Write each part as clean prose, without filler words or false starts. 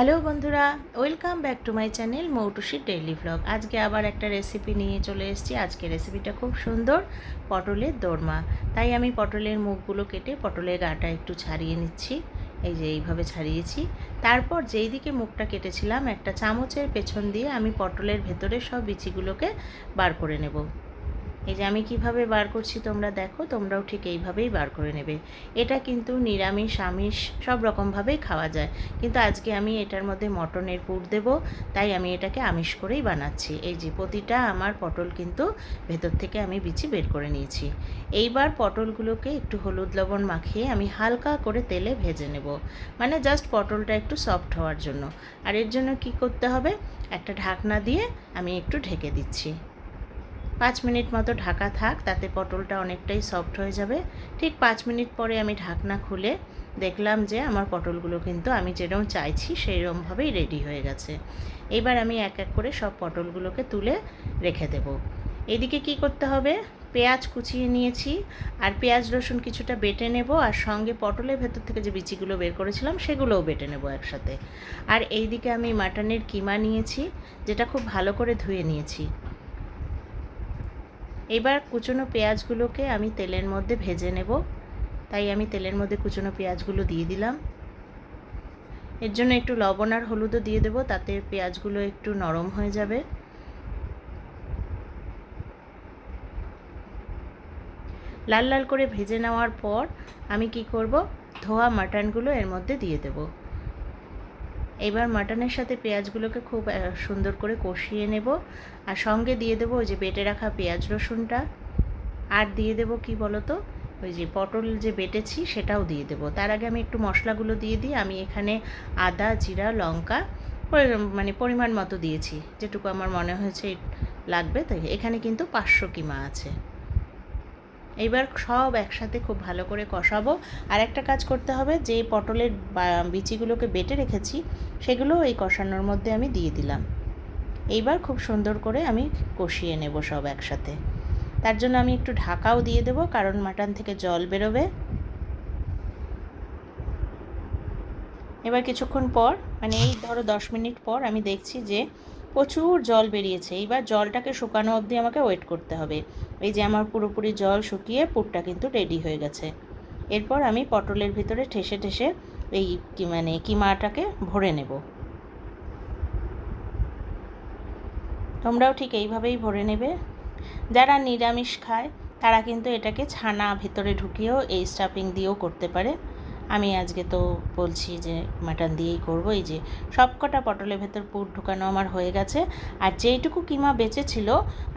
Hello বন্ধুরা, welcome back to my channel মৌটুসির daily blog. আজকে আবার একটা রেসিপি নিয়ে চলে এসেছি। আজকে রেসিপিটা খুব সুন্দর, পটলের দোরমা। তাই আমি পটলের মুখগুলো কেটে পটলের গাটা একটু ছাড়িয়ে নিচ্ছি। এই যে এইভাবে ছাড়িয়েছি। তারপর যেই দিকে মুখটা কেটেছিলাম একটা চামচের পেছন দিয়ে আমি পটলের ভেতরে সব বিচিগুলোকে বার করে নেব। এই যে আমি কিভাবে বার করছি তোমরা দেখো, তোমরাও ঠিক এইভাবেই বার করে নেবে। এটা কিন্তু নিরামিষ আমিষ সব রকমভাবেই খাওয়া যায়, কিন্তু আজকে আমি এটার মধ্যে মটনের পুর দেব, তাই আমি এটাকে আমিষ করেই বানাচ্ছি। এই যে প্রতিটা আমার পটল কিন্তু ভেতর থেকে আমি বিচি বের করে নিয়েছি। এইবার পটলগুলোকে একটু হলুদ লবণ মাখিয়ে আমি হালকা করে তেলে ভেজে নেব, মানে জাস্ট পটলটা একটু সফট হওয়ার জন্য। আর এর জন্য কি করতে হবে, একটা ঢাকনা দিয়ে আমি একটু ঢেকে দিচ্ছি। 5 মিনিট মতো ঢাকা থাক, তাতে পটলটা অনেকটাই সফট হয়ে যাবে। ঠিক 5 মিনিট পরে আমি ঢাকনা খুলে দেখলাম যে আমার পটলগুলো কিন্তু আমি যেরকম চাইছি সেইরকমভাবেই রেডি হয়ে গেছে। এবার আমি এক এক করে সব পটলগুলোকে তুলে রেখে দেব। এদিকে কি করতে হবে, পেঁয়াজ কুচিয়ে নিয়েছি, আর পেঁয়াজ রসুন কিছুটা বেটে নেব, আর সঙ্গে পটলের ভেতর থেকে যে বিচিগুলো বের করেছিলাম সেগুলোও বেটে নেব একসাথে। আর এইদিকে আমি মাটনের কিমা নিয়েছি, যেটা খুব ভালো করে ধুয়ে নিয়েছি। এবার কুচনো পেঁয়াজগুলোকে আমি তেলের মধ্যে ভেজে নেব, তাই আমি তেলের মধ্যে কুচনো পেঁয়াজগুলো দিয়ে দিলাম। এর জন্য একটু লবণ আর হলুদও দিয়ে দেবো, তাতে পেঁয়াজগুলো একটু নরম হয়ে যাবে। লাল লাল করে ভেজে নেওয়ার পর আমি কি করব, ধোয়া মাটনগুলো এর মধ্যে দিয়ে দেব। এবার মাটনের সাথে পেঁয়াজগুলোকে খুব সুন্দর করে কষিয়ে নেব, আর সঙ্গে দিয়ে দেবো ওই যে বেটে রাখা পেঁয়াজ রসুনটা, আর দিয়ে দেবো কি বলো তো, ওই যে পটল যে বেটেছি সেটাও দিয়ে দেবো। তার আগে আমি একটু মশলাগুলো দিয়ে দিই। আমি এখানে আদা জিরা লঙ্কা মানে পরিমাণ মতো দিয়েছি, যেটুকু আমার মনে হয়েছে লাগবে। তাই এখানে কিন্তু 500 কিমা আছে। এইবার সব একসাথে খুব ভালো করে কষাবো। আর একটা কাজ করতে হবে, যে পটলের বিচিগুলোকে বেটে রেখেছি সেগুলো এই কষানোর মধ্যে আমি দিয়ে দিলাম। এইবার খুব সুন্দর করে আমি কষিয়ে নেব সব একসাথে। তার জন্য আমি একটু ঢাকাও দিয়ে দেবো, কারণ মাটন থেকে জল বেরোবে। এবার কিছুক্ষণ পর, মানে এই ধরো 10 মিনিট পর আমি দেখছি যে প্রচুর জল বেরিয়েছে। এইবার জলটাকে শুকানো অবধি আমাকে ওয়েট করতে হবে। এই যে আমার পুরোপুরি জল শুকিয়ে পুরটা কিন্তু রেডি হয়ে গেছে। এরপর আমি পটলের ভিতরে ঠেসে ঠেসে এই কিমাটাকে ভরে নেব। তোমরাও ঠিক এইভাবেই ভরে নেবে। যারা নিরামিষ খায় তারা কিন্তু এটাকে ছানা ভেতরে ঢুকিয়েও এই স্টাফিং দিয়েও করতে পারে। আমি আজকে তো বলছি যে মাটন দিয়েই করব। এই যে সবকটা পটলের ভেতর পুর ঢুকানো আমার হয়ে গেছে। আর যেইটুকু কিমা বেঁচে ছিল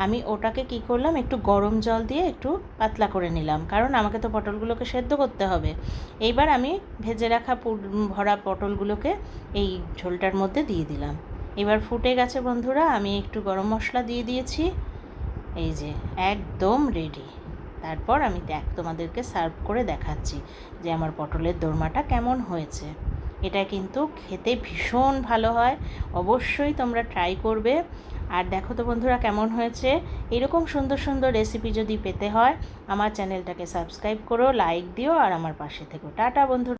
আমি ওটাকে কি করলাম, একটু গরম জল দিয়ে একটু পাতলা করে নিলাম, কারণ আমাকে তো পটলগুলোকে সেদ্ধ করতে হবে। এইবার আমি ভেজে রাখা পুর ভরা পটলগুলোকে এই ঝোলটার মধ্যে দিয়ে দিলাম। এবার ফুটে গেছে বন্ধুরা, আমি একটু গরম মশলা দিয়ে দিয়েছি। এই যে একদম রেডি। তারপর আমি তোমাদেরকে সার্ভ করে দেখাচ্ছি যে আমার পটলের দোরমাটা কেমন হয়েছে। এটা কিন্তু খেতে ভীষণ ভালো হয়, অবশ্যই তোমরা ট্রাই করবে। আর দেখো তো বন্ধুরা কেমন হয়েছে। এরকম সুন্দর সুন্দর রেসিপি যদি পেতে হয় আমার চ্যানেলটাকে সাবস্ক্রাইব করো, লাইক দিও, আর আমার পাশে থেকো। টাটা বন্ধুরা।